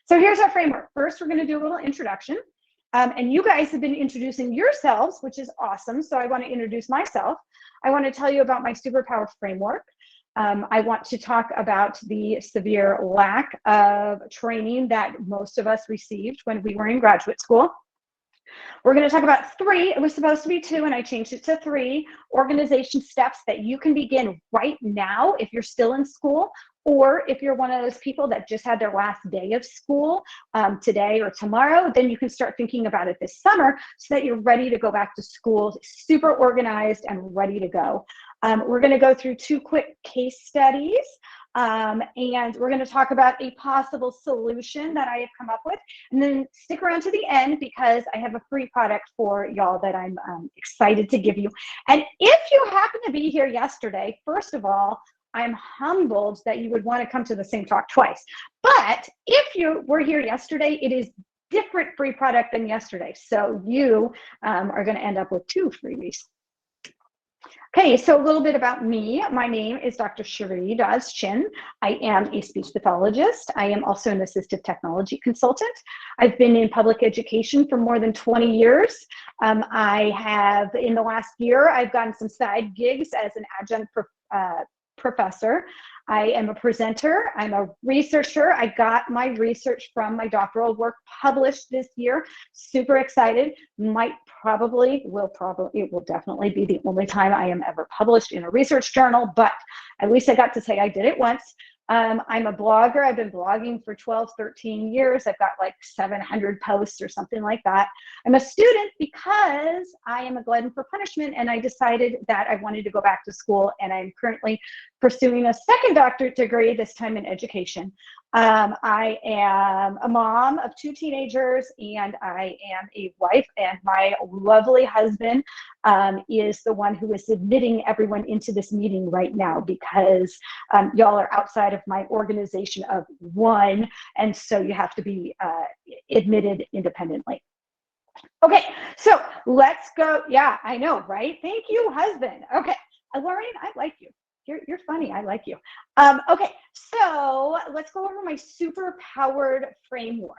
So here's our framework. First, we're going to do a little introduction. And you guys have been introducing yourselves, which is awesome. So I want to introduce myself. I want to tell you about my superpower framework. I want to talk about the severe lack of training that most of us received when we were in graduate school. We're going to talk about 3, it was supposed to be 2, and I changed it to 3 organization steps that you can begin right now if you're still in school, or if you're one of those people that just had their last day of school today or tomorrow, then you can start thinking about it this summer so that you're ready to go back to school, super organized and ready to go. We're going to go through 2 quick case studies. And we're going to talk about a possible solution that I have come up with, and then stick around to the end because I have a free product for y'all that I'm excited to give you. And if you happen to be here yesterday, first of all, I'm humbled that you would want to come to the same talk twice. But if you were here yesterday, it is different free product than yesterday. So you are going to end up with 2 freebies. Okay, so a little bit about me. My name is Dr. Cherie Dawes Chin. I am a speech pathologist. I am also an assistive technology consultant. I've been in public education for more than 20 years. I have, in the last year, I've gotten some side gigs as an adjunct professor. I am a presenter. I'm a researcher. I got my research from my doctoral work published this year. Super excited. It will definitely be the only time I am ever published in a research journal, but at least I got to say I did it once. I'm a blogger. I've been blogging for 12, 13 years. I've got like 700 posts or something like that. I'm a student because I am a glutton for punishment, and I decided that I wanted to go back to school, and I'm currently pursuing a second doctorate degree, this time in education. I am a mom of 2 teenagers, and I am a wife, and my lovely husband is the one who is admitting everyone into this meeting right now because y'all are outside of my organization of 1, and so you have to be admitted independently. Okay, so let's go. Yeah, I know, right? Thank you, husband. Okay, Lauren, I like you. You're funny. I like you. Okay, so let's go over my super powered framework.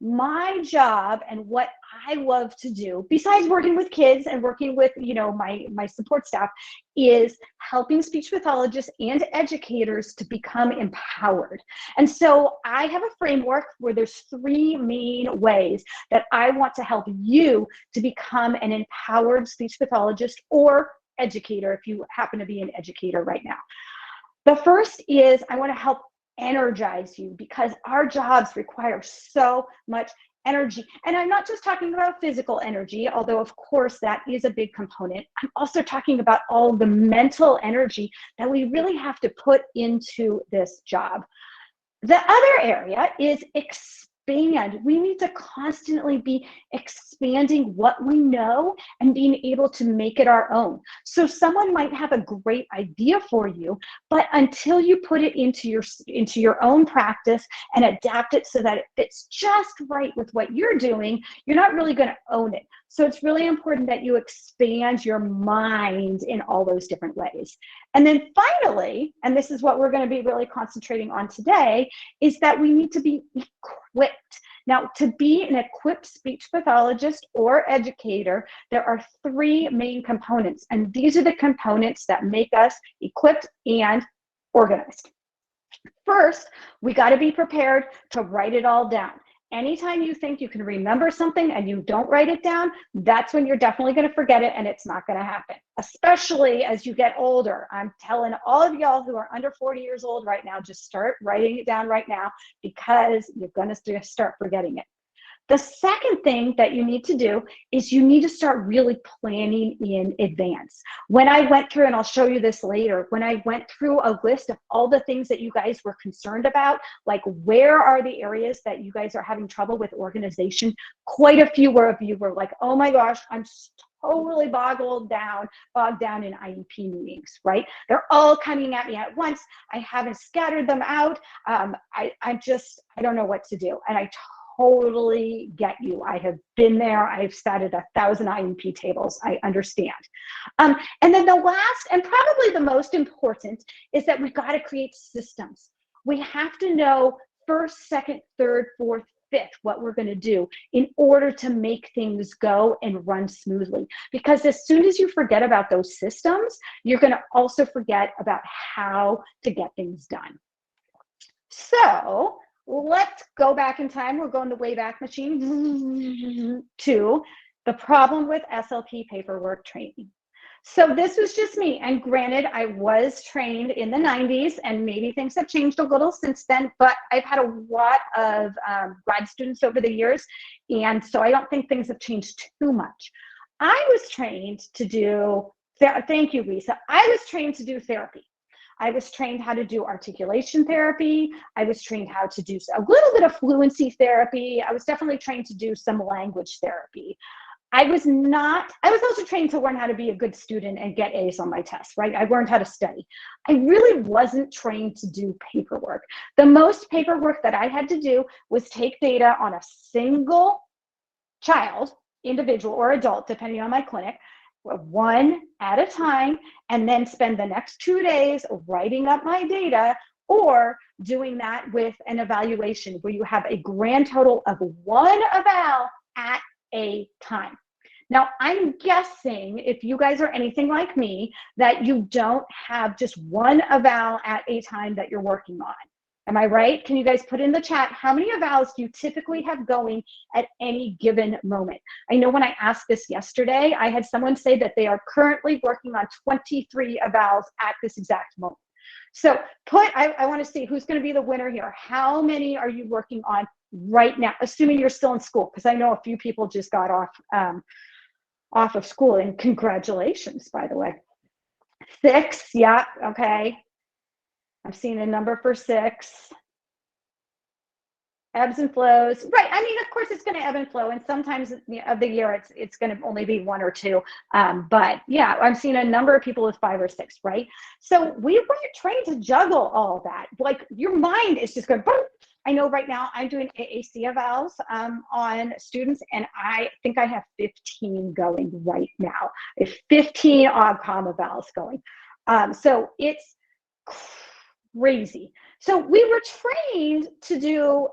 My job and what I love to do, besides working with kids and working with, my support staff, is helping speech pathologists and educators to become empowered. And so I have a framework where there's 3 main ways that I want to help you to become an empowered speech pathologist or educator if you happen to be an educator right now. The first is I want to help energize you because our jobs require so much energy. And I'm not just talking about physical energy, although of course that is a big component. I'm also talking about all the mental energy that we really have to put into this job. The other area is expand. We need to constantly be expanding what we know and being able to make it our own. So someone might have a great idea for you, but until you put it into your own practice and adapt it so that it fits just right with what you're doing, you're not really going to own it. So it's really important that you expand your mind in all those different ways. And then finally, and this is what we're going to be really concentrating on today, is that we need to be equipped. Now, to be an equipped speech pathologist or educator, there are 3 main components, and these are the components that make us equipped and organized. First, we got to be prepared to write it all down. Anytime you think you can remember something and you don't write it down, that's when you're definitely going to forget it, and it's not going to happen, especially as you get older. I'm telling all of y'all who are under 40 years old right now, just start writing it down right now because you're going to start forgetting it. The second thing that you need to do is you need to start really planning in advance. When I went through, and I'll show you this later, when I went through a list of all the things that you guys were concerned about, like where are the areas that you guys are having trouble with organization, quite a few of you were like, oh my gosh, I'm totally bogged down in IEP meetings, right? They're all coming at me at once. I haven't scattered them out. I don't know what to do. And I totally get you. I have been there. I've sat at 1,000 IEP tables. I understand. And then the last and probably the most important is that we've got to create systems. We have to know first, second, third, fourth, fifth, what we're going to do in order to make things go and run smoothly. Because as soon as you forget about those systems, you're going to also forget about how to get things done. So let's go back in time. We're going the Wayback Machine to the problem with SLP paperwork training. So this was just me. And granted, I was trained in the 90s, and maybe things have changed a little since then, but I've had a lot of grad students over the years. And so I don't think things have changed too much. I was trained to do, thank you, Lisa. I was trained to do therapy. I was trained how to do articulation therapy. I was trained how to do a little bit of fluency therapy. I was definitely trained to do some language therapy. I was also trained to learn how to be a good student and get A's on my tests, right? I learned how to study. I really wasn't trained to do paperwork. The most paperwork that I had to do was take data on a single child, individual or adult, depending on my clinic, one at a time, and then spend the next 2 days writing up my data, or doing that with an evaluation where you have a grand total of one eval at a time. Now, I'm guessing if you guys are anything like me, that you don't have just one eval at a time that you're working on. Am I right? Can you guys put in the chat, how many evals do you typically have going at any given moment? I know when I asked this yesterday, I had someone say that they are currently working on 23 evals at this exact moment. So I want to see who's going to be the winner here. How many are you working on right now, assuming you're still in school? Because I know a few people just got off of school, and congratulations, by the way. 6, yeah, okay. I've seen a number for 6. Ebbs and flows, right? I mean, of course, it's going to ebb and flow, and sometimes of the year it's going to only be 1 or 2. But yeah, I'm seeing a number of people with 5 or 6, right? So we weren't trained to juggle all that. Like, your mind is just going. I know right now I'm doing AAC evals on students, and I think I have 15 going right now. I have 15 OGCOM evals going. So it's crazy. So we were trained to do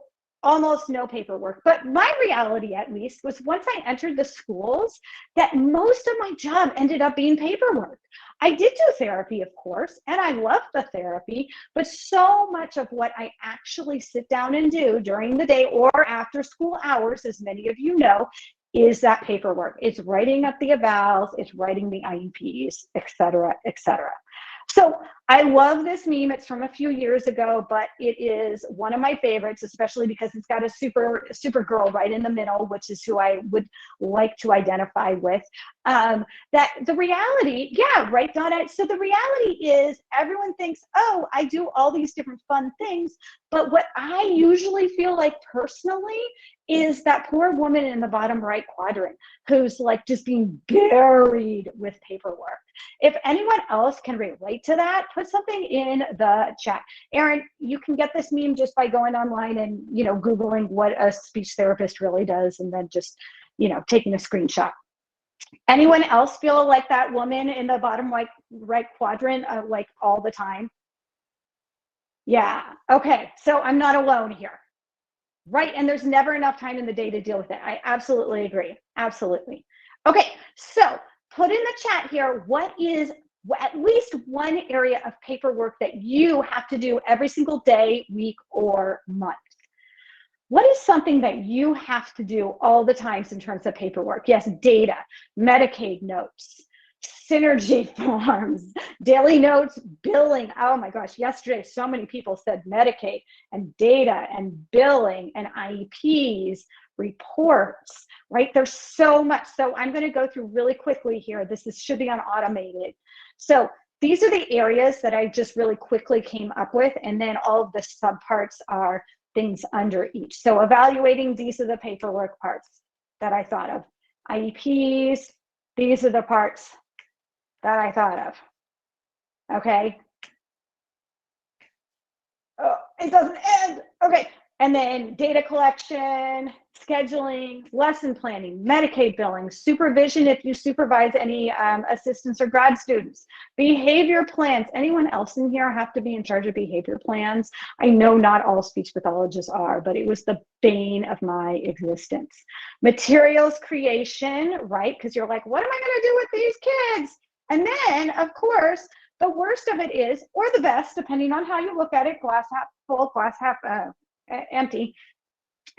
almost no paperwork, but my reality, at least, was once I entered the schools, that most of my job ended up being paperwork. I did do therapy, of course, and I loved the therapy, but so much of what I actually sit down and do during the day or after school hours, as many of you know, is that paperwork. It's writing up the evals, it's writing the IEPs, et cetera, et cetera. So I love this meme. It's from a few years ago, but it is one of my favorites, especially because it's got a super girl right in the middle, which is who I would like to identify with. That the reality, yeah, right, Donna. So the reality is everyone thinks, oh, I do all these different fun things. But what I usually feel like personally is that poor woman in the bottom right quadrant who's like just being buried with paperwork. If anyone else can relate to that, put something in the chat. Erin, you can get this meme just by going online and, Googling what a speech therapist really does, and then just, taking a screenshot. Anyone else feel like that woman in the bottom right quadrant, like all the time? Yeah, okay, so I'm not alone here. Right, and there's never enough time in the day to deal with it. I absolutely agree, absolutely. Okay, so put in the chat here, what is at least one area of paperwork that you have to do every single day, week, or month? What is something that you have to do all the times in terms of paperwork? Yes, data, Medicaid notes, synergy forms, daily notes, billing. Oh my gosh, yesterday so many people said Medicaid and data and billing and IEPs, reports, right? There's so much. So I'm going to go through really quickly here. Should be on automated. So these are the areas that I just really quickly came up with. And then all of the subparts are things under each. So evaluating, these are the paperwork parts that I thought of. IEPs, these are the parts that I thought of. Okay. Oh, it doesn't end. Okay. And then data collection, scheduling, lesson planning, Medicaid billing, supervision if you supervise any assistants or grad students, behavior plans. Anyone else in here have to be in charge of behavior plans? I know not all speech pathologists are, but it was the bane of my existence. Materials creation, right? Because you're like, what am I going to do with these kids? And then, of course, the worst of it is, or the best, depending on how you look at it, glass half full, glass half empty,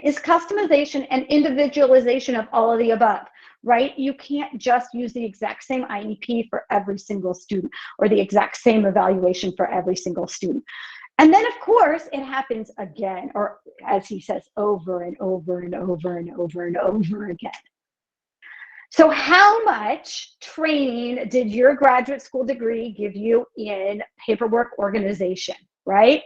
is customization and individualization of all of the above, right? You can't just use the exact same IEP for every single student or the exact same evaluation for every single student. And then, of course, it happens again, or as he says, over and over and over and over and over again. So how much training did your graduate school degree give you in paperwork organization, right?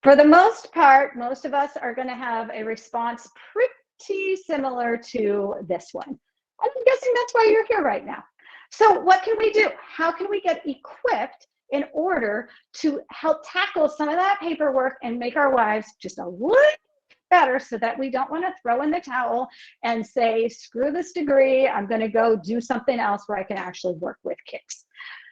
For the most part, most of us are going to have a response pretty similar to this one. I'm guessing that's why you're here right now. So what can we do? How can we get equipped in order to help tackle some of that paperwork and make our lives just a little better so that we don't want to throw in the towel and say, screw this degree, I'm going to go do something else where I can actually work with kids.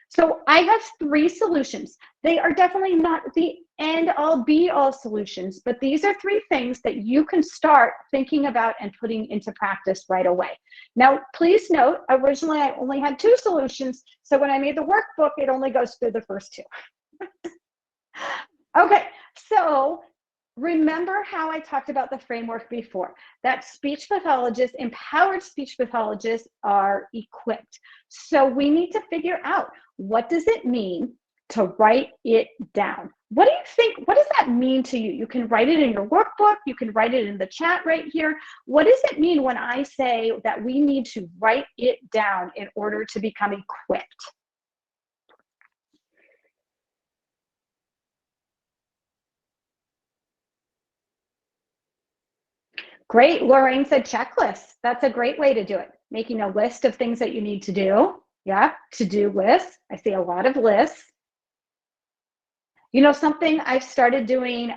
So I have 3 solutions. They are definitely not the end-all be-all solutions, but these are 3 things that you can start thinking about and putting into practice right away. Now, please note, originally I only had 2 solutions, so when I made the workbook, it only goes through the first 2. Okay, so remember how I talked about the framework before, that speech pathologists, empowered speech pathologists are equipped. So we need to figure out, what does it mean to write it down? What do you think, what does that mean to you? You can write it in your workbook, you can write it in the chat right here. What does it mean when I say that we need to write it down in order to become equipped? Great, Lorraine said checklist. That's a great way to do it. Making a list of things that you need to do. Yeah, to-do list. I see a lot of lists. You know, something I've started doing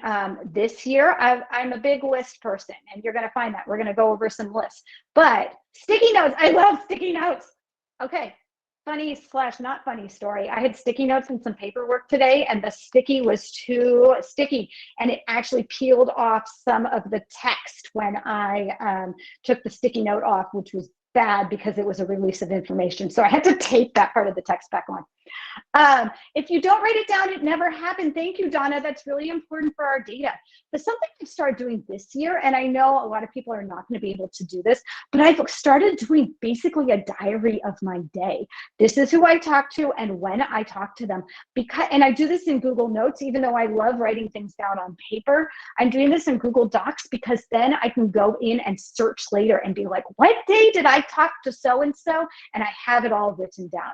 this year, I'm a big list person, and you're going to find that. We're going to go over some lists. But sticky notes, I love sticky notes. Okay, funny / not funny story. I had sticky notes and some paperwork today, and the sticky was too sticky, and it actually peeled off some of the text when I took the sticky note off, which was bad because it was a release of information. So I had to tape that part of the text back on. If you don't write it down, it never happened. Thank you, Donna. That's really important for our data. But something I've started doing this year, and I know a lot of people are not going to be able to do this, but I've started doing basically a diary of my day. This is who I talk to and when I talk to them. And I do this in Google Notes, even though I love writing things down on paper. I'm doing this in Google Docs because then I can go in and search later and be like, what day did I talk to so-and-so? And I have it all written down.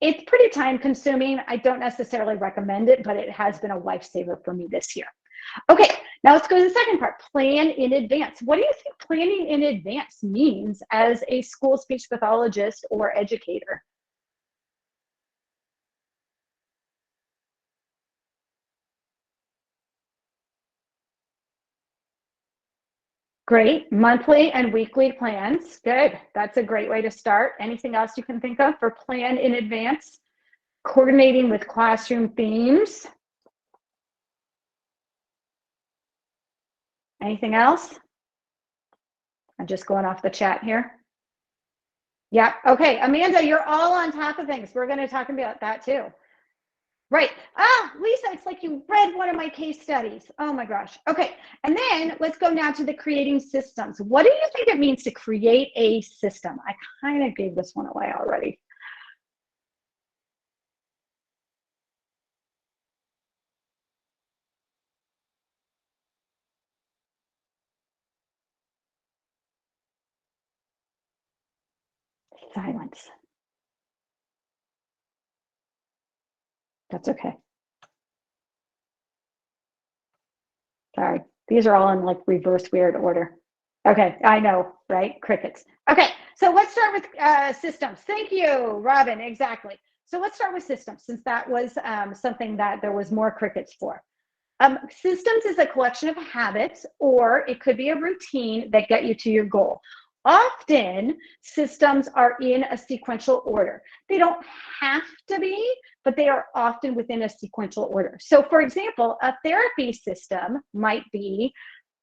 It's pretty time consuming. I don't necessarily recommend it, but it has been a lifesaver for me this year. Okay, now let's go to the second part, plan in advance. What do you think planning in advance means as a school speech pathologist or educator? Great, monthly and weekly plans. Good, that's a great way to start. Anything else you can think of for plan in advance? Coordinating with classroom themes. Anything else? I'm just going off the chat here. Yeah, okay, Amanda, you're all on top of things. We're going to talk about that too. Right. Ah, Lisa, it's like you read one of my case studies. Oh my gosh. Okay. And then let's go now to the creating systems. What do you think it means to create a system? I kind of gave this one away already. Silence. That's okay. Sorry. These are all in like reverse weird order. Okay, I know, right? Crickets. Okay, so let's start with systems. Thank you, Robin, exactly. So let's start with systems since that was something that there was more crickets for. Systems is a collection of habits, or it could be a routine that get you to your goal. Often, systems are in a sequential order. They don't have to be, but they are often within a sequential order. So, for example, a therapy system might be,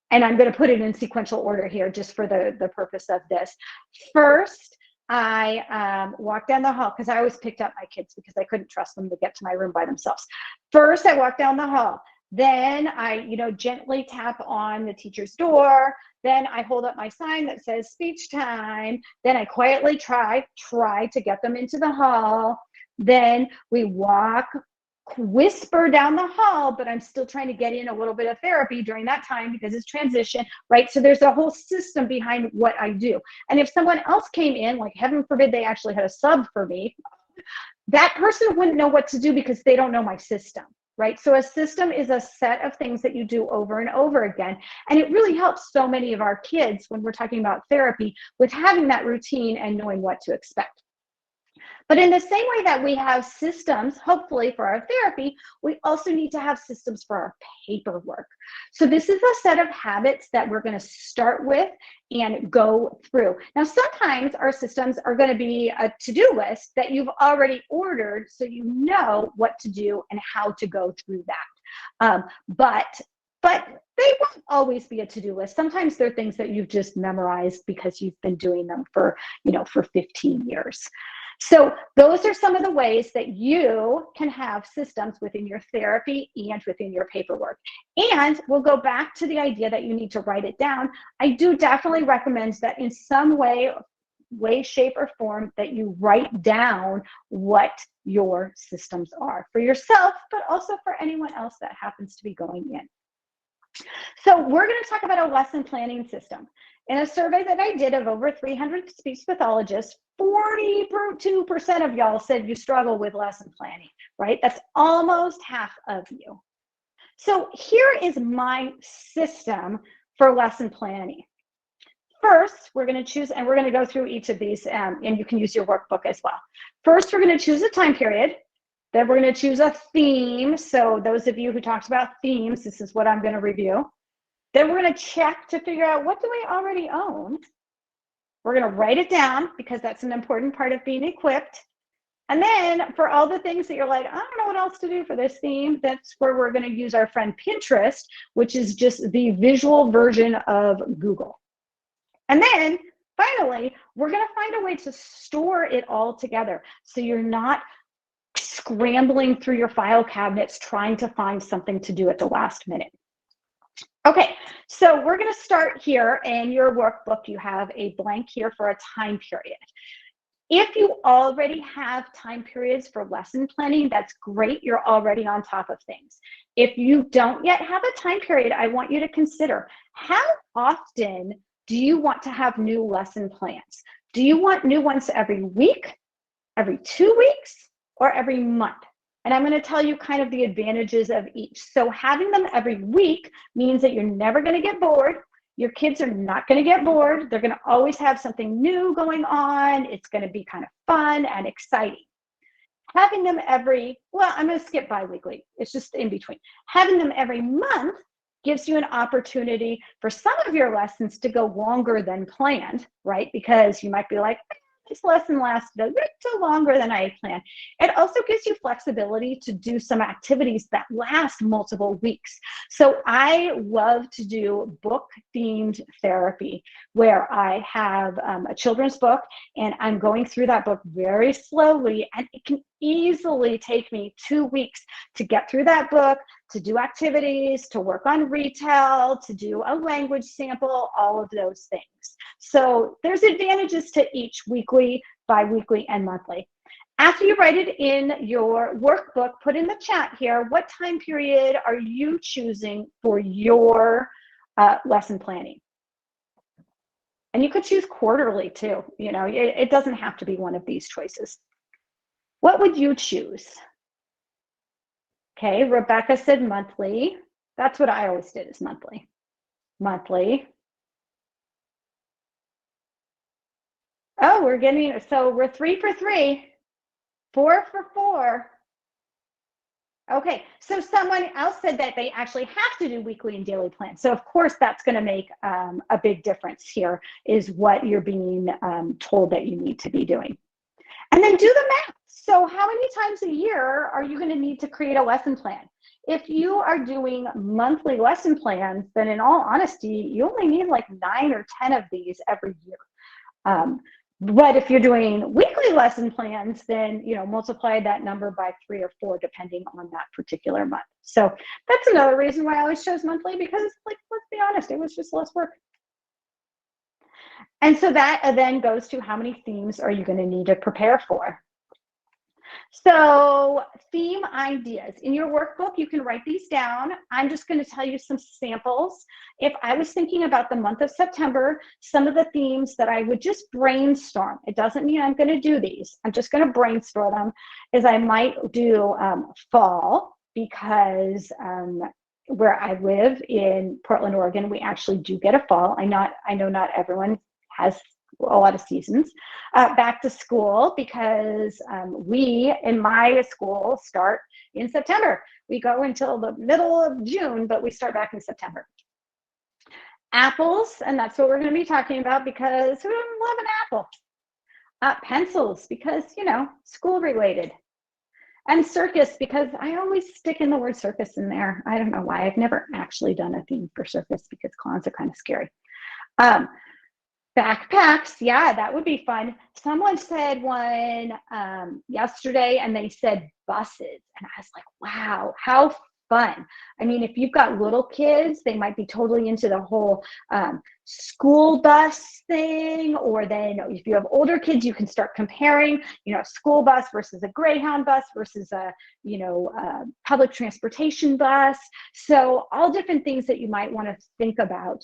and I'm going to put it in sequential order here just for the purpose of this. First, I walked down the hall because I always picked up my kids because I couldn't trust them to get to my room by themselves. First, I walked down the hall. Then I, gently tap on the teacher's door. Then I hold up my sign that says speech time. Then I quietly try to get them into the hall. Then we walk, whisper down the hall, but I'm still trying to get in a little bit of therapy during that time because it's transition, right? So there's a whole system behind what I do. And if someone else came in, like heaven forbid they actually had a sub for me, that person wouldn't know what to do because they don't know my system. Right? So a system is a set of things that you do over and over again. And it really helps so many of our kids when we're talking about therapy with having that routine and knowing what to expect. But in the same way that we have systems, hopefully for our therapy, we also need to have systems for our paperwork. So this is a set of habits that we're going to start with and go through. Now, sometimes our systems are going to be a to-do list that you've already ordered, so you know what to do and how to go through that. But they won't always be a to-do list. Sometimes they're things that you've just memorized because you've been doing them for 15 years. So those are some of the ways that you can have systems within your therapy and within your paperwork. And we'll go back to the idea that you need to write it down. I do definitely recommend that in some way, shape, or form that you write down what your systems are for yourself, but also for anyone else that happens to be going in. So we're going to talk about a lesson planning system. In a survey that I did of over 300 speech pathologists, 42% of y'all said you struggle with lesson planning, right? That's almost half of you. So here is my system for lesson planning. First, we're going to choose, and we're going to go through each of these, and you can use your workbook as well. First, we're going to choose a time period. Then we're going to choose a theme. So those of you who talked about themes, this is what I'm going to review. Then we're going to check to figure out, what do we already own? We're going to write it down because that's an important part of being equipped. And then for all the things that you're like, I don't know what else to do for this theme, that's where we're going to use our friend Pinterest, which is just the visual version of Google. And then finally, we're going to find a way to store it all together so you're not scrambling through your file cabinets trying to find something to do at the last minute. Okay, so we're going to start here. In your workbook, you have a blank here for a time period. If you already have time periods for lesson planning, that's great. You're already on top of things. If you don't yet have a time period, I want you to consider, how often do you want to have new lesson plans? Do you want new ones every week, every 2 weeks, or every month? And I'm going to tell you kind of the advantages of each. So having them every week means that you're never going to get bored. Your kids are not going to get bored. They're going to always have something new going on. It's going to be kind of fun and exciting. Having them I'm going to skip bi-weekly. It's just in between. Having them every month gives you an opportunity for some of your lessons to go longer than planned, right? Because you might be like, this lesson lasted a little longer than I had planned. It also gives you flexibility to do some activities that last multiple weeks. So I love to do book-themed therapy where I have a children's book and I'm going through that book very slowly, and it can easily take me 2 weeks to get through that book, to do activities, to work on retell, to do a language sample, all of those things. So there's advantages to each weekly, bi-weekly, and monthly. After you write it in your workbook, put in the chat here, what time period are you choosing for your lesson planning? And you could choose quarterly too. It doesn't have to be one of these choices. What would you choose? Okay, Rebecca said monthly. That's what I always did, is monthly. Monthly. Oh, we're 3 for 3, 4 for 4. Okay, so someone else said that they actually have to do weekly and daily plans. So of course that's going to make a big difference here, is what you're being told that you need to be doing. And then do the math. So how many times a year are you going to need to create a lesson plan? If you are doing monthly lesson plans, then in all honesty, you only need like 9 or 10 of these every year. But if you're doing weekly lesson plans, then, you know, multiply that number by 3 or 4, depending on that particular month. So that's another reason why I always chose monthly, because, like, let's be honest, it was just less work. And so that then goes to how many themes are you going to need to prepare for. So theme ideas. In your workbook, you can write these down. I'm just going to tell you some samples. If I was thinking about the month of September, some of the themes that I would just brainstorm, it doesn't mean I'm going to do these, I'm just going to brainstorm them, is I might do fall, because where I live in Portland, Oregon, we actually do get a fall. I know not everyone has a lot of seasons. Back to school, because we in my school start in September. We go until the middle of June, but we start back in September. Apples, and that's what we're going to be talking about, because who doesn't love an apple? Pencils, because, you know, school related. And circus, because I always stick in the word circus in there. I don't know why. I've never actually done a theme for circus, because clowns are kind of scary. Backpacks, yeah, that would be fun. Someone said one yesterday, and they said buses, and I was like, wow, how fun. I mean, if you've got little kids, they might be totally into the whole school bus thing, or then if you have older kids, you can start comparing, you know, a school bus versus a Greyhound bus versus a, you know, public transportation bus. So all different things that you might want to think about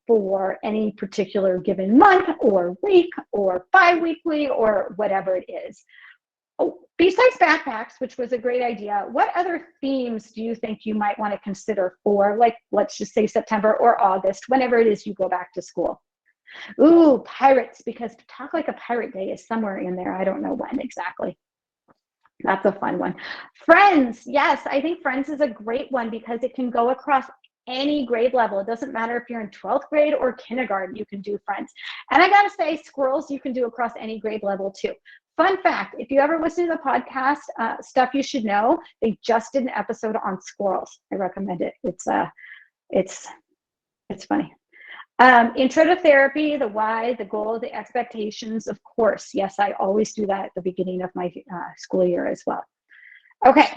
for any particular given month or week or bi-weekly or whatever it is. Oh, besides backpacks, which was a great idea, what other themes do you think you might want to consider for, like, let's just say September or August, whenever it is you go back to school? Ooh, pirates, because Talk Like a Pirate Day is somewhere in there. I don't know when exactly. That's a fun one. Friends, yes, I think Friends is a great one, because it can go across any grade level. It doesn't matter if you're in 12th grade or kindergarten, you can do Friends. And I gotta say, squirrels, you can do across any grade level too. Fun fact, if you ever listen to the podcast, Stuff You Should Know, they just did an episode on squirrels. I recommend it. It's funny. Intro to therapy, the why, the goal, the expectations, of course. Yes, I always do that at the beginning of my school year as well. Okay,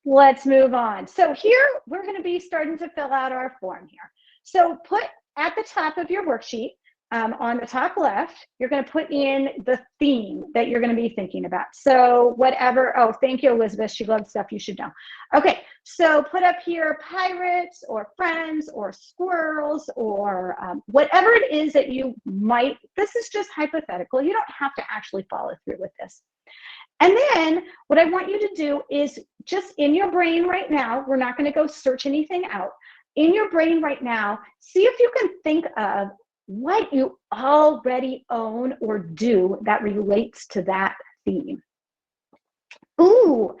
let's move on. So here, we're going to be starting to fill out our form here. So put at the top of your worksheet, on the top left, you're going to put in the theme that you're going to be thinking about. So whatever, oh, thank you, Elizabeth. She loves Stuff You Should Know. Okay, so put up here pirates or friends or squirrels or whatever it is that you might, this is just hypothetical. You don't have to actually follow through with this. And then what I want you to do is just in your brain right now, we're not going to go search anything out. In your brain right now, see if you can think of what you already own or do that relates to that theme. Ooh,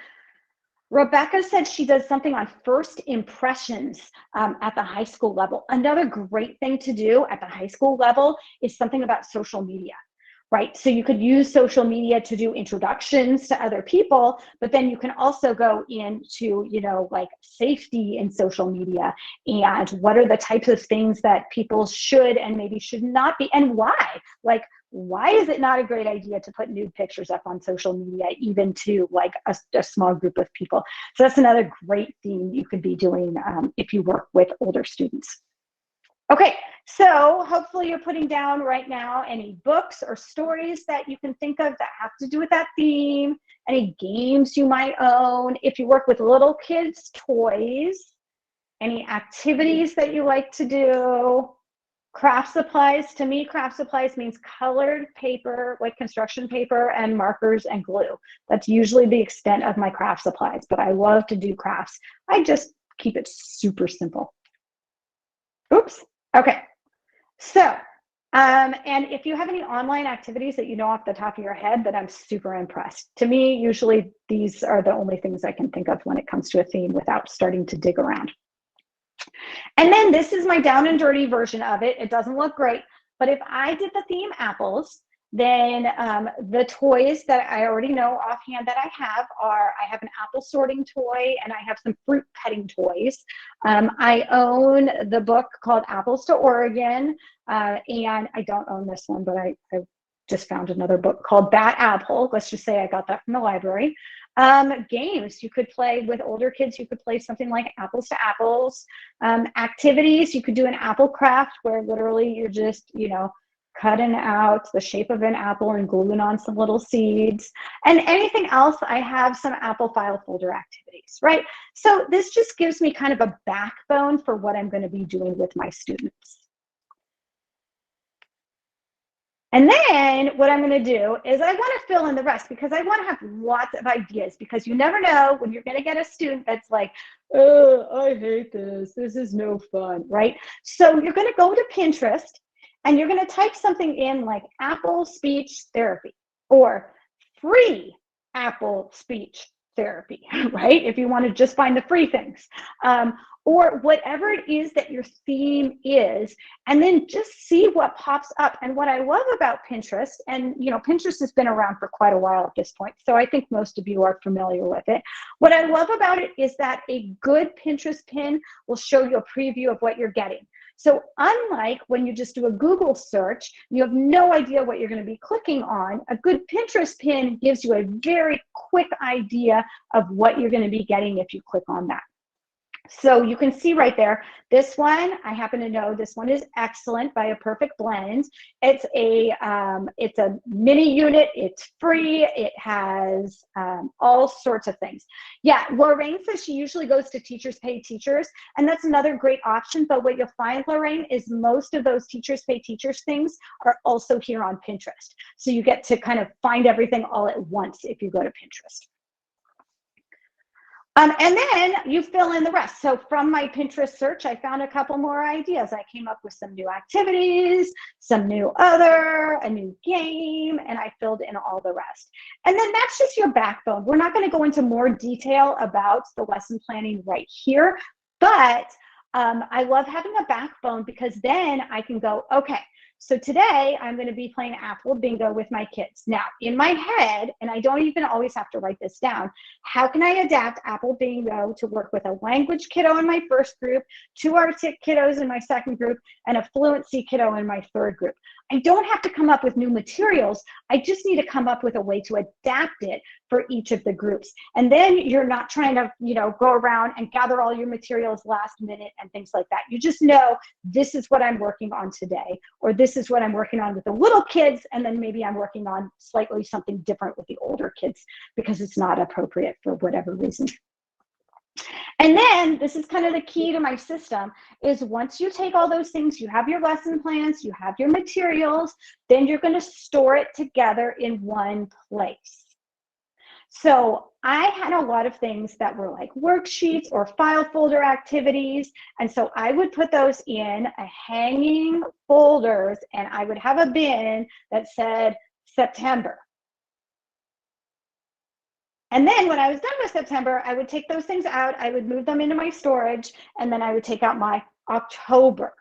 Rebecca said she does something on first impressions at the high school level. Another great thing to do at the high school level is something about social media, right? So you could use social media to do introductions to other people, but then you can also go into, you know, like safety in social media, and what are the types of things that people should and maybe should not be, and why. Like, why is it not a great idea to put nude pictures up on social media, even to like a small group of people? So that's another great theme you could be doing if you work with older students. Okay, so hopefully you're putting down right now any books or stories that you can think of that have to do with that theme, any games you might own. If you work with little kids, toys, any activities that you like to do. Craft supplies, to me, craft supplies means colored paper, like construction paper, and markers and glue. That's usually the extent of my craft supplies, but I love to do crafts. I just keep it super simple. Oops. Okay, so And if you have any online activities that you know off the top of your head, then I'm super impressed. To me, usually these are the only things I can think of when it comes to a theme without starting to dig around. And then this is my down and dirty version of it. It doesn't look great, but if I did the theme apples, then the toys that I already know offhand that I have are, I have an apple sorting toy and I have some fruit petting toys. I own the book called Apples to Oregon, and I don't own this one, but I just found another book called Bat Apple. Let's just say I got that from the library. Games you could play with older kids, you could play something like Apples to Apples. Activities, you could do an apple craft where literally you're just, you know, cutting out the shape of an apple and gluing on some little seeds. And anything else, I have some apple file folder activities, right? So this just gives me kind of a backbone for what I'm going to be doing with my students. And then what I'm going to do is I want to fill in the rest because I want to have lots of ideas, because you never know when you're going to get a student that's like, oh, I hate this. This is no fun, right? So you're going to go to Pinterest and you're going to type something in like Apple speech therapy or free Apple speech therapy, right? If you want to just find the free things. Or whatever it is that your theme is, and then just see what pops up. And what I love about Pinterest, and you know, Pinterest has been around for quite a while at this point, so I think most of you are familiar with it. What I love about it is that a good Pinterest pin will show you a preview of what you're getting. So unlike when you just do a Google search, you have no idea what you're going to be clicking on, a good Pinterest pin gives you a very quick idea of what you're going to be getting if you click on that. So you can see right there, this one, I happen to know this one is Excellent by A Perfect Blend. It's a mini unit, it's free, it has all sorts of things. Yeah, Lorraine says she usually goes to Teachers Pay Teachers, and that's another great option, but what you'll find, Lorraine, is most of those Teachers Pay Teachers things are also here on Pinterest. So you get to kind of find everything all at once if you go to Pinterest. And then you fill in the rest. So from my Pinterest search, I found a couple more ideas. I came up with some new activities, some new a new game, and I filled in all the rest. And then that's just your backbone. We're not going to go into more detail about the lesson planning right here, but I love having a backbone because then I can go, okay, so today I'm going to be playing Apple Bingo with my kids. Now, in my head, and I don't even always have to write this down, how can I adapt Apple Bingo to work with a language kiddo in my first group, 2 Arctic kiddos in my second group, and a fluency kiddo in my third group? I don't have to come up with new materials. I just need to come up with a way to adapt it for each of the groups. And then you're not trying to, you know, go around and gather all your materials last minute and things like that. You just know this is what I'm working on today, or this is what I'm working on with the little kids, and then maybe I'm working on slightly something different with the older kids because it's not appropriate for whatever reason. And then this is kind of the key to my system is once you take all those things, you have your lesson plans, you have your materials, then you're going to store it together in one place. So I had a lot of things that were like worksheets or file folder activities. And so I would put those in a hanging folders, and I would have a bin that said September. And then when I was done with September, I would take those things out, I would move them into my storage, and then I would take out my October.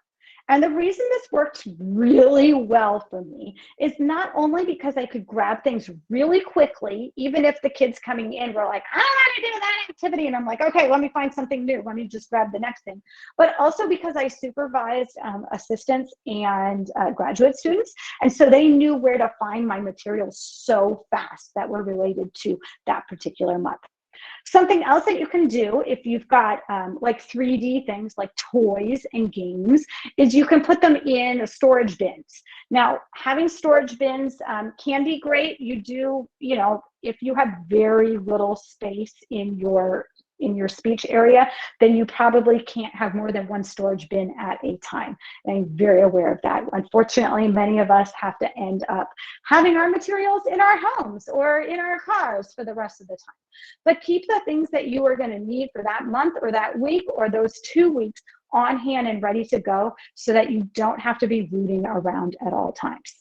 And the reason this worked really well for me is not only because I could grab things really quickly, even if the kids coming in were like, I don't want to do that activity. And I'm like, okay, let me find something new. Let me just grab the next thing. But also because I supervised assistants and graduate students. And so they knew where to find my materials so fast that were related to that particular month. Something else that you can do if you've got like 3D things like toys and games is you can put them in storage bins. Now, having storage bins can be great. You do, you know, if you have very little space in your speech area, then you probably can't have more than one storage bin at a time. And I'm very aware of that. Unfortunately, many of us have to end up having our materials in our homes or in our cars for the rest of the time. But keep the things that you are going to need for that month or that week or those 2 weeks on hand and ready to go so that you don't have to be rooting around at all times.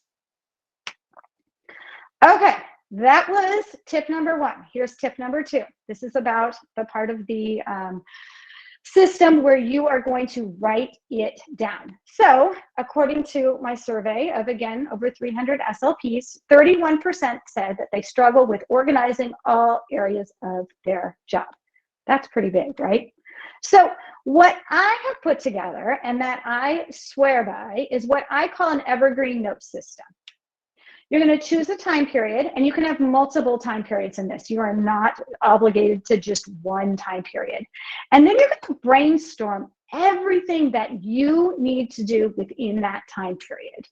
Okay, that was tip number 1. Here's tip number 2. This is about the part of the system where you are going to write it down. So according to my survey of, again, over 300 SLPs, 31% said that they struggle with organizing all areas of their job. That's pretty big, right? So what I have put together and that I swear by is what I call an evergreen note system. You're going to choose a time period, and you can have multiple time periods in this. You are not obligated to just one time period. And then you're going to brainstorm everything that you need to do within that time period.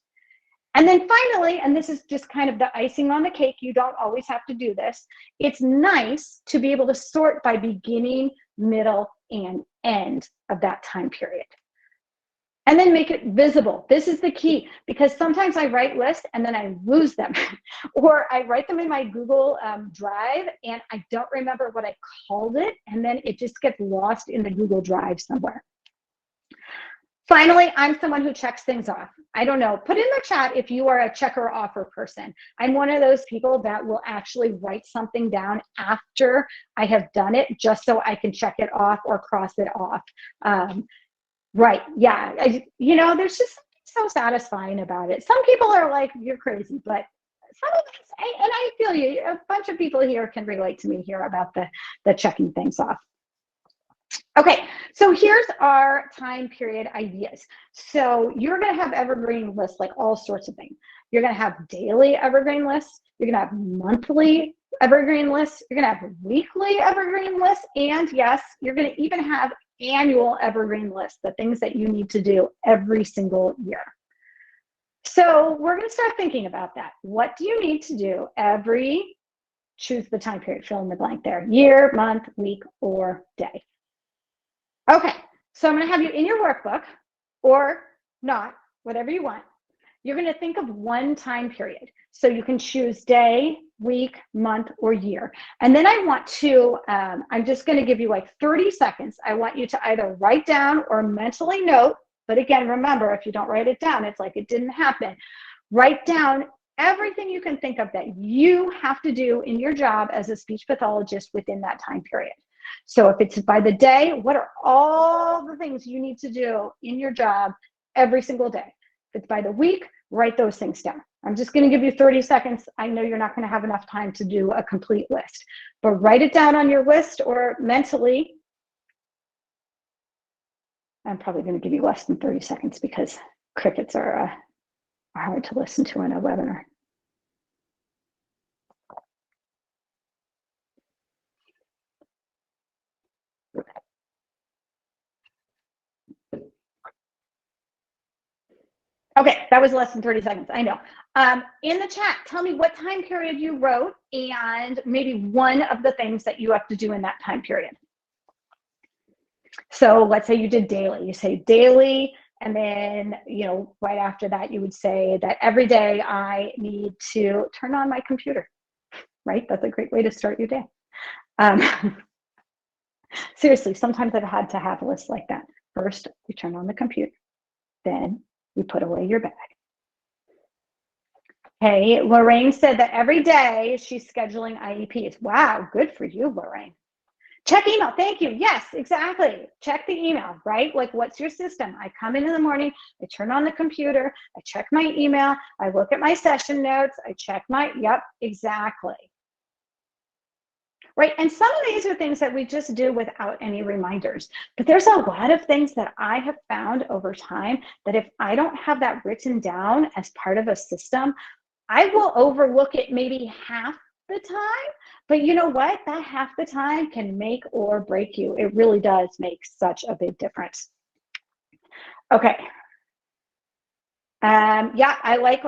And then finally, and this is just kind of the icing on the cake, you don't always have to do this, it's nice to be able to sort by beginning, middle, and end of that time period. And then make it visible. This is the key, because sometimes I write lists and then I lose them. Or I write them in my Google Drive and I don't remember what I called it, and then it just gets lost in the Google Drive somewhere. Finally, I'm someone who checks things off. I don't know, put in the chat if you are a checker offer person. I'm one of those people that will actually write something down after I have done it, just so I can check it off or cross it off. Right, yeah, you know, there's just something so satisfying about it. Some people are like, you're crazy, but some of us, and I feel you, a bunch of people here can relate to me here about the checking things off. Okay, so here's our time period ideas. So you're gonna have evergreen lists, like all sorts of things. You're gonna have daily evergreen lists, you're gonna have monthly evergreen lists, you're gonna have weekly evergreen lists, and yes, you're gonna even have annual evergreen lists, the things that you need to do every single year. So we're going to start thinking about that. What do you need to do every, choose the time period, fill in the blank there, year, month, week, or day. Okay, so I'm going to have you in your workbook, or not, whatever you want. You're going to think of one time period. So you can choose day, week, month, or year. And then I want to, I'm just going to give you like 30 seconds. I want you to either write down or mentally note. But again, remember, if you don't write it down, it's like it didn't happen. Write down everything you can think of that you have to do in your job as a speech pathologist within that time period. So if it's by the day, what are all the things you need to do in your job every single day? If it's by the week, write those things down. I'm just going to give you 30 seconds. I know you're not going to have enough time to do a complete list, but write it down on your list or mentally. I'm probably going to give you less than 30 seconds because crickets are hard to listen to in a webinar. Okay, that was less than 30 seconds, I know. In the chat, tell me what time period you wrote and maybe one of the things that you have to do in that time period. So let's say you did daily. You say daily, and then, you know, right after that, you would say that every day I need to turn on my computer, right? That's a great way to start your day. Seriously, sometimes I've had to have a list like that. First, you turn on the computer, then you put away your bag. Okay, Lorraine said that every day she's scheduling IEPs. Wow, good for you, Lorraine. Check email, thank you. Yes, exactly. Check the email, right? Like, what's your system? I come in the morning, I turn on the computer, I check my email, I look at my session notes, I check my, yep, exactly. Right, and some of these are things that we just do without any reminders. But there's a lot of things that I have found over time that if I don't have that written down as part of a system, I will overlook it maybe half the time. But you know what? That half the time can make or break you. It really does make such a big difference. Okay. Yeah, I like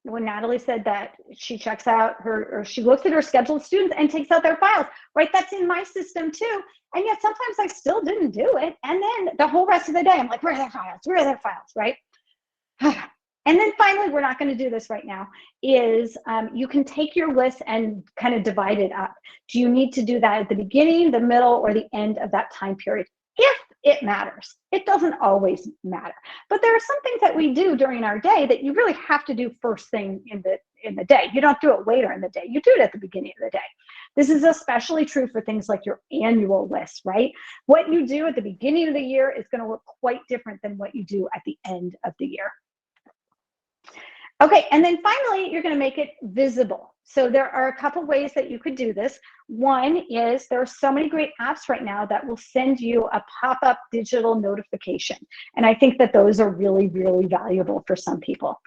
when Natalie said that she checks out or she looks at her scheduled students and takes out their files, right? That's in my system too. And yet sometimes I still didn't do it. And then the whole rest of the day, I'm like, where are their files? Where are their files, right? And then finally, we're not going to do this right now, is you can take your list and kind of divide it up. Do you need to do that at the beginning, the middle, or the end of that time period? If it matters. It doesn't always matter. But there are some things that we do during our day that you really have to do first thing in the day. You don't do it later in the day. You do it at the beginning of the day. This is especially true for things like your annual list, right? What you do at the beginning of the year is going to look quite different than what you do at the end of the year. Okay, and then finally, you're going to make it visible. So there are a couple ways that you could do this. One is there are so many great apps right now that will send you a pop-up digital notification. And I think that those are really, really valuable for some people.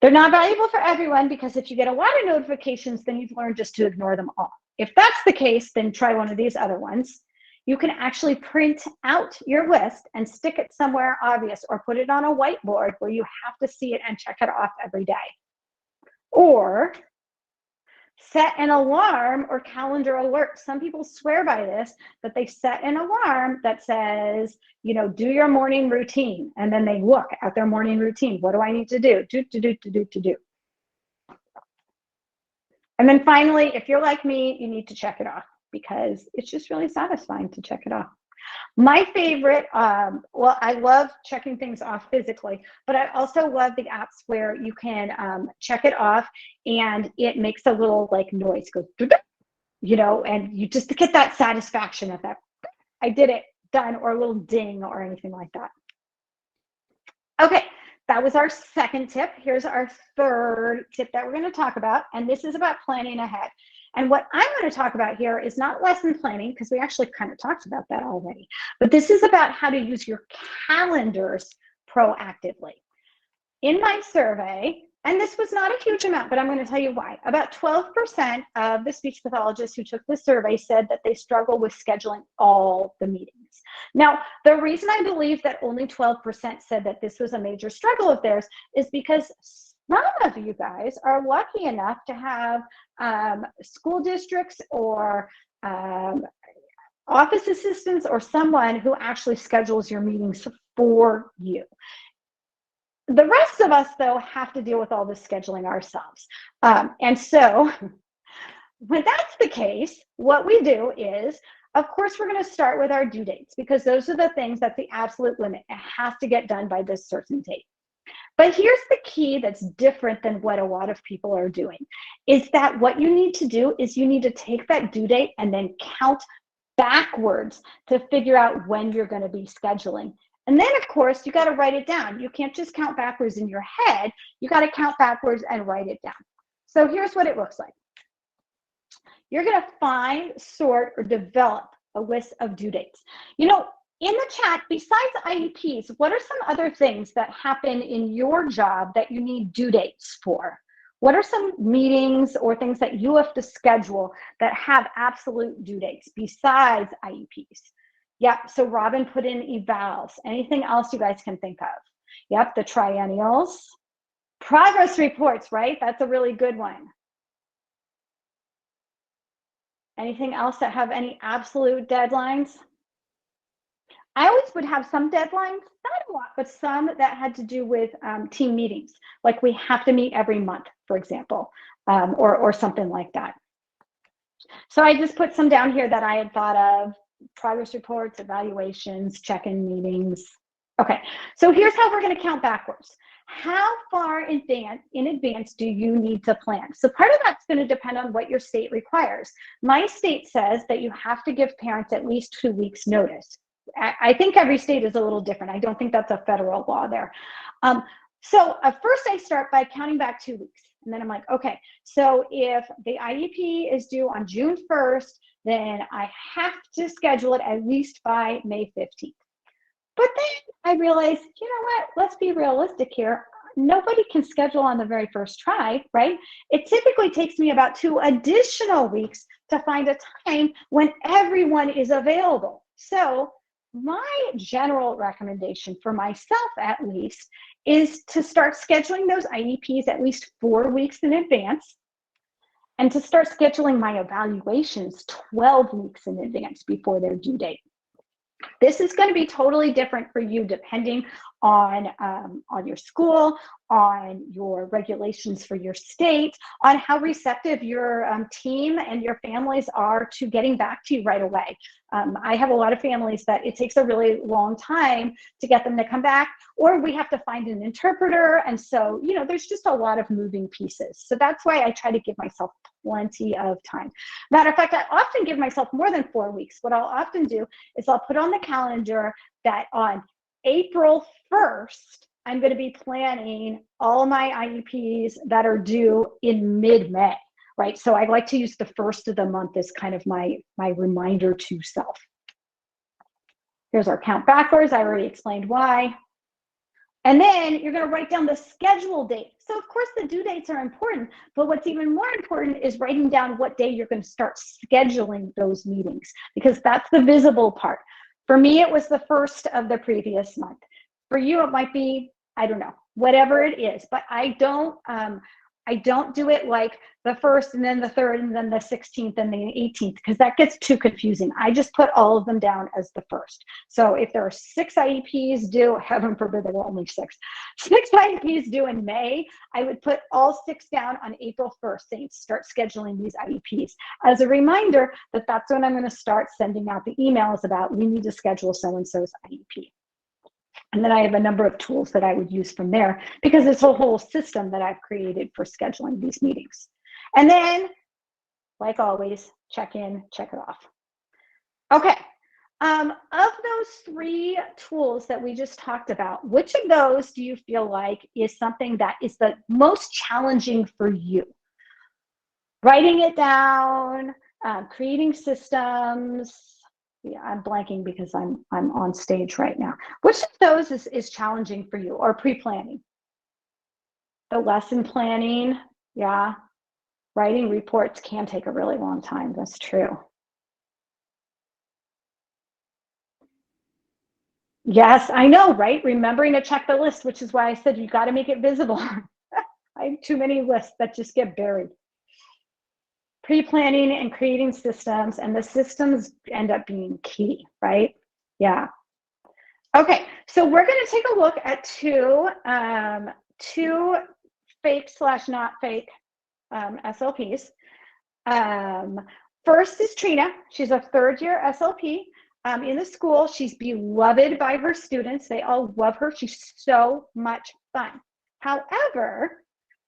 They're not valuable for everyone, because if you get a lot of notifications, then you've learned just to ignore them all. If that's the case, then try one of these other ones. You can actually print out your list and stick it somewhere obvious, or put it on a whiteboard where you have to see it and check it off every day. Or set an alarm or calendar alert. Some people swear by this, that they set an alarm that says, you know, do your morning routine. And then they look at their morning routine. What do I need to do? Do. And then finally, if you're like me, you need to check it off, because it's just really satisfying to check it off. My favorite, well, I love checking things off physically, but I also love the apps where you can check it off and it makes a little like noise, goes, you know, and you just get that satisfaction of that. I did it, done, or a little ding or anything like that. Okay, that was our second tip. Here's our third tip that we're going to talk about, and this is about planning ahead. And what I'm going to talk about here is not lesson planning, because we actually kind of talked about that already, but this is about how to use your calendars proactively. In my survey, and this was not a huge amount, but I'm going to tell you why. About 12% of the speech pathologists who took the survey said that they struggle with scheduling all the meetings. Now, the reason I believe that only 12% said that this was a major struggle of theirs is because some of you guys are lucky enough to have school districts or office assistants or someone who actually schedules your meetings for you. The rest of us, though, have to deal with all this scheduling ourselves. And so when that's the case, what we do is, of course, we're going to start with our due dates, because those are the things that's the absolute limit. It has to get done by this certain date. But here's the key that's different than what a lot of people are doing, is that what you need to do is you need to take that due date and then count backwards to figure out when you're going to be scheduling. And then, of course, you got to write it down. You can't just count backwards in your head. You got to count backwards and write it down. So here's what it looks like. You're going to find, sort, or develop a list of due dates. You know, in the chat, besides IEPs, what are some other things that happen in your job that you need due dates for? What are some meetings or things that you have to schedule that have absolute due dates besides IEPs? Yep, so Robin put in evals. Anything else you guys can think of? Yep, the triennials. Progress reports, right? That's a really good one. Anything else that have any absolute deadlines? I always would have some deadlines, not a lot, but some that had to do with team meetings. Like we have to meet every month, for example, or something like that. So I just put some down here that I had thought of: progress reports, evaluations, check-in meetings. Okay, so here's how we're going to count backwards. How far in advance do you need to plan? So part of that's going to depend on what your state requires. My state says that you have to give parents at least 2 weeks notice. I think every state is a little different. I don't think that's a federal law there. So first I start by counting back 2 weeks. And then I'm like, okay, so if the IEP is due on June 1st, then I have to schedule it at least by May 15th. But then I realized, you know what, let's be realistic here. Nobody can schedule on the very first try, right? It typically takes me about 2 additional weeks to find a time when everyone is available. So my general recommendation for myself, at least, is to start scheduling those IEPs at least 4 weeks in advance, and to start scheduling my evaluations 12 weeks in advance before their due date. This is going to be totally different for you depending on your school, on your regulations for your state, on how receptive your team and your families are to getting back to you right away. I have a lot of families that it takes a really long time to get them to come back, or we have to find an interpreter. And so, you know, there's just a lot of moving pieces. So that's why I try to give myself plenty of time. Matter of fact, I often give myself more than 4 weeks. What I'll often do is I'll put on the calendar that on April 1st, I'm going to be planning all my IEPs that are due in mid-May. Right, so I like to use the first of the month as kind of my reminder to self. Here's our count backwards. I already explained why. And then you're going to write down the schedule date. So of course the due dates are important, but what's even more important is writing down what day you're going to start scheduling those meetings, because that's the visible part. For me, it was the first of the previous month. For you, it might be, I don't know, whatever it is, but I don't do it like the first and then the third and then the 16th and the 18th, because that gets too confusing. I just put all of them down as the first. So if there are 6 IEPs due, heaven forbid there were only 6 IEPs due in May, I would put all 6 down on April 1st, saying start scheduling these IEPs as a reminder that that's when I'm going to start sending out the emails about we need to schedule so-and-so's IEP. And then I have a number of tools that I would use from there, because it's a whole system that I've created for scheduling these meetings. And then, like always, check in, check it off. Okay, of those 3 tools that we just talked about, which of those do you feel like is something that is the most challenging for you? Writing it down, creating systems. Yeah, I'm blanking because I'm on stage right now. Which of those is challenging for you, or pre-planning? The lesson planning, yeah. Writing reports can take a really long time, that's true. Yes, I know, right? Remembering to check the list, which is why I said you got to make it visible. I have too many lists that just get buried. Pre-planning and creating systems, and the systems end up being key, right? Yeah. Okay, so we're going to take a look at two fake/not fake SLPs. First is Trina. She's a 3rd-year SLP in the school. She's beloved by her students. They all love her. She's so much fun. However,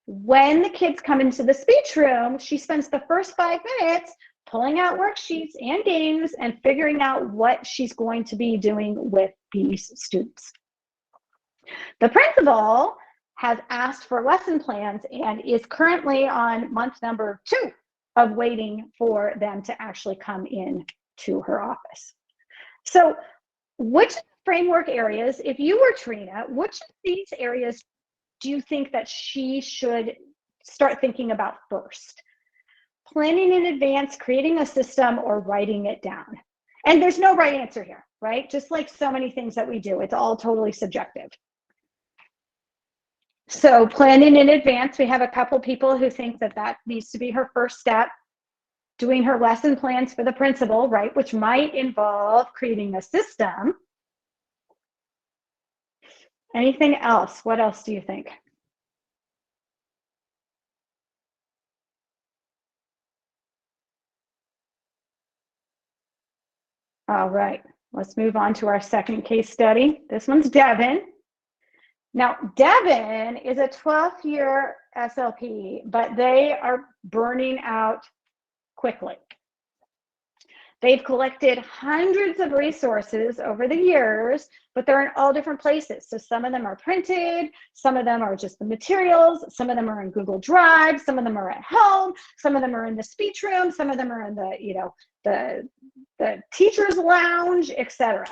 when the kids come into the speech room, she spends the first 5 minutes pulling out worksheets and games and figuring out what she's going to be doing with these students. The principal has asked for lesson plans and is currently on month number 2 of waiting for them to actually come in to her office. So which framework areas, if you were Trina, which of these areas do you think that she should start thinking about first? Planning in advance, creating a system, or writing it down? And there's no right answer here, right? Just like so many things that we do, it's all totally subjective. So planning in advance, we have a couple people who think that that needs to be her first step. Doing her lesson plans for the principal, right? Which might involve creating a system. Anything else? What else do you think? All right, let's move on to our second case study. This one's Devin. Now, Devin is a 12th-year SLP, but they are burning out quickly. They've collected hundreds of resources over the years, but they're in all different places. So some of them are printed, some of them are just the materials, some of them are in Google Drive, some of them are at home, some of them are in the speech room, some of them are in the, you know, the teacher's lounge, etc.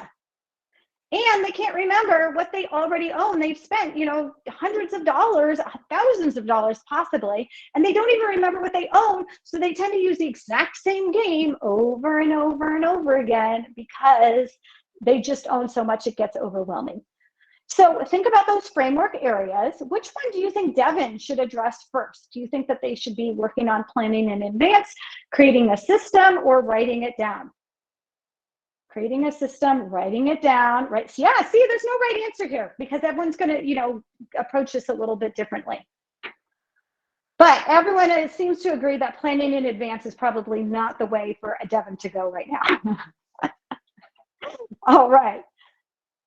And they can't remember what they already own. They've spent, you know, hundreds of dollars, thousands of dollars possibly, and they don't even remember what they own. So they tend to use the exact same game over and over and over again because they just own so much it gets overwhelming. So think about those framework areas. Which one do you think Devin should address first? Do you think that they should be working on planning in advance, creating a system, or writing it down? creating a system, writing it down, right? So yeah, see, there's no right answer here because everyone's going to, you know, approach this a little bit differently. But everyone seems to agree that planning in advance is probably not the way for a Devin to go right now. All right.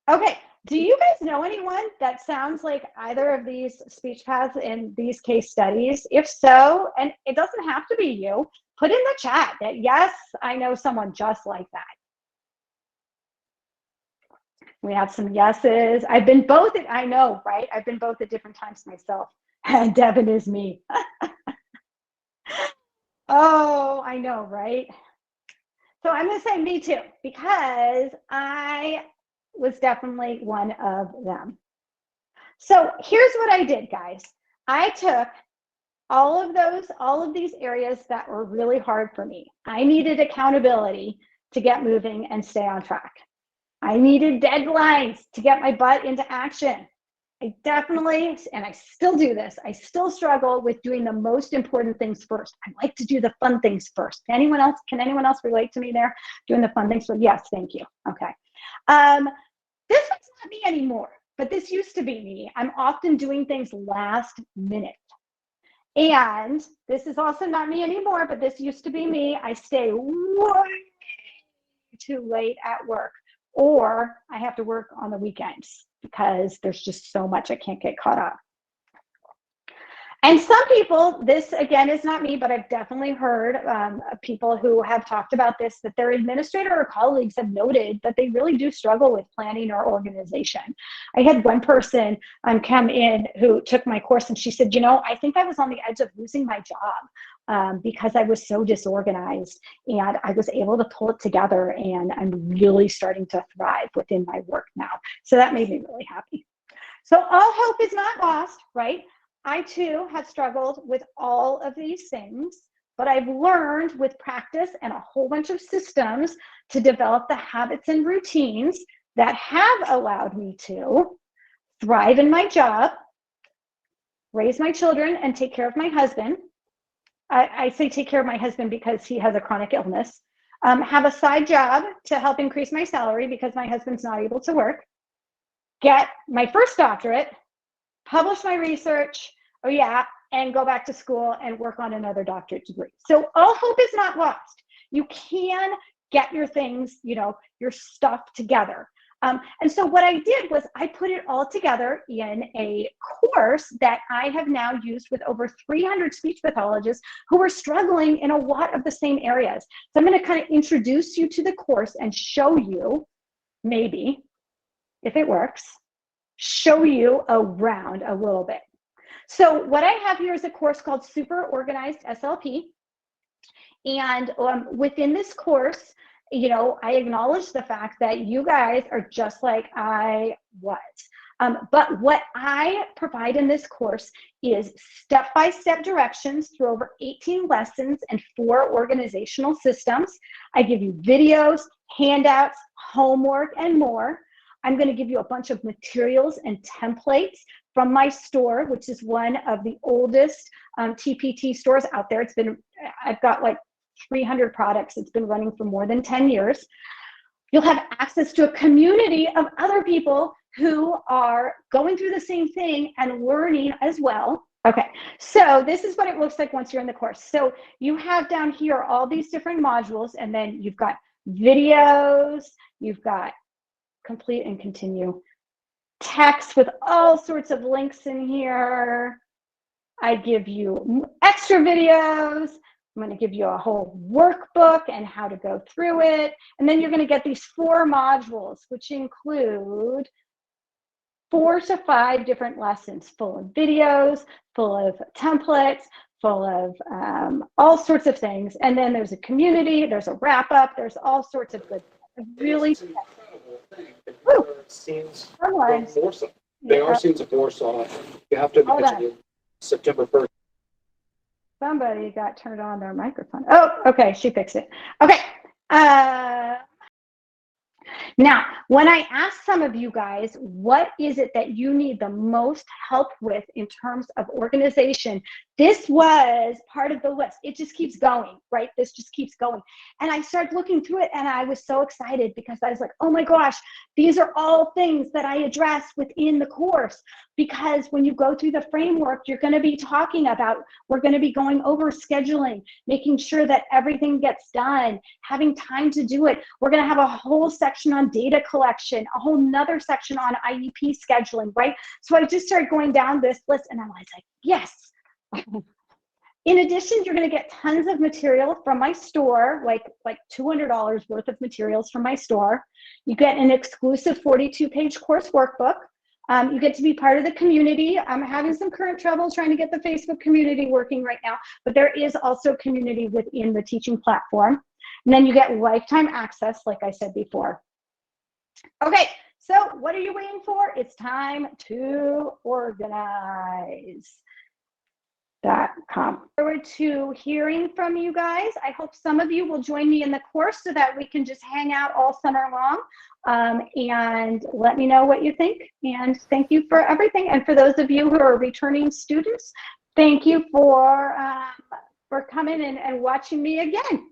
Okay. Do you guys know anyone that sounds like either of these speech paths in these case studies? If so, and it doesn't have to be you, put in the chat that, yes, I know someone just like that. We have some yeses. I've been both, I know, right? I've been both at different times myself. And Devin is me. Oh, I know, right? So I'm going to say me too, because I was definitely one of them. So here's what I did, guys. I took all of these areas that were really hard for me. I needed accountability to get moving and stay on track. I needed deadlines to get my butt into action. I definitely, and I still do this, I still struggle with doing the most important things first. I like to do the fun things first. Can anyone else relate to me there? Doing the fun things first? Yes, thank you. Okay. This is not me anymore, but this used to be me. I'm often doing things last minute. And this is also not me anymore, but this used to be me. I stay way too late at work, or I have to work on the weekends because there's just so much I can't get caught up. And some people, this again is not me, but I've definitely heard people who have talked about this, that their administrator or colleagues have noted that they really do struggle with planning or organization. I had one person come in who took my course, and she said, you know, I think I was on the edge of losing my job because I was so disorganized, and I was able to pull it together, and I'm really starting to thrive within my work now. So that made me really happy. So all hope is not lost, right? I too have struggled with all of these things, but I've learned with practice and a whole bunch of systems to develop the habits and routines that have allowed me to thrive in my job, raise my children, and take care of my husband. I say take care of my husband because he has a chronic illness. Have a side job to help increase my salary because my husband's not able to work. Get my first doctorate, publish my research, oh yeah, and go back to school and work on another doctorate degree. So all hope is not lost. You can get your things, you know, your stuff together. And so what I did was I put it all together in a course that I have now used with over 300 speech pathologists who are struggling in a lot of the same areas. So I'm going to kind of introduce you to the course and show you, maybe, if it works, show you around a little bit. So what I have here is a course called Super Organized SLP. And within this course, you know, I acknowledge the fact that you guys are just like I was. But what I provide in this course is step-by-step directions through over 18 lessons and 4 organizational systems. I give you videos, handouts, homework, and more. I'm going to give you a bunch of materials and templates from my store, which is one of the oldest TPT stores out there. I've got like 300 products. It's been running for more than 10 years. You'll have access to a community of other people who are going through the same thing and learning as well. Okay, so this is what it looks like once you're in the course. So you have down here all these different modules, and then you've got videos, you've got complete and continue text with all sorts of links in here. I give you extra videos. I'm going to give you a whole workbook and how to go through it. And then you're going to get these 4 modules, which include 4 to 5 different lessons full of videos, full of templates, full of all sorts of things. And then there's a community, there's a wrap up, there's all sorts of good stuff. Really scenes from Warsaw. They are scenes of Warsaw. You have to be September 1st. Somebody got turned on their microphone. Oh, okay, she fixed it. Okay. Now, when I ask some of you guys, what is it that you need the most help with in terms of organization, this was part of the list. It just keeps going, right? This just keeps going. And I started looking through it and I was so excited because I was like, oh my gosh, these are all things that I address within the course. Because when you go through the framework, you're going to be talking about, we're going to be going over scheduling, making sure that everything gets done, having time to do it. We're going to have a whole section on data collection, a whole nother section on IEP scheduling, right? So I just started going down this list and I was like, yes. In addition, you're going to get tons of material from my store, like $200 worth of materials from my store. You get an exclusive 42-page course workbook. You get to be part of the community. I'm having some current trouble trying to get the Facebook community working right now, but there is also community within the teaching platform. And then you get lifetime access, like I said before. Okay, so what are you waiting for? It's time to organize. .com. Forward to hearing from you guys. I hope some of you will join me in the course so that we can just hang out all summer long, and let me know what you think. And thank you for everything. And for those of you who are returning students, thank you for coming and watching me again.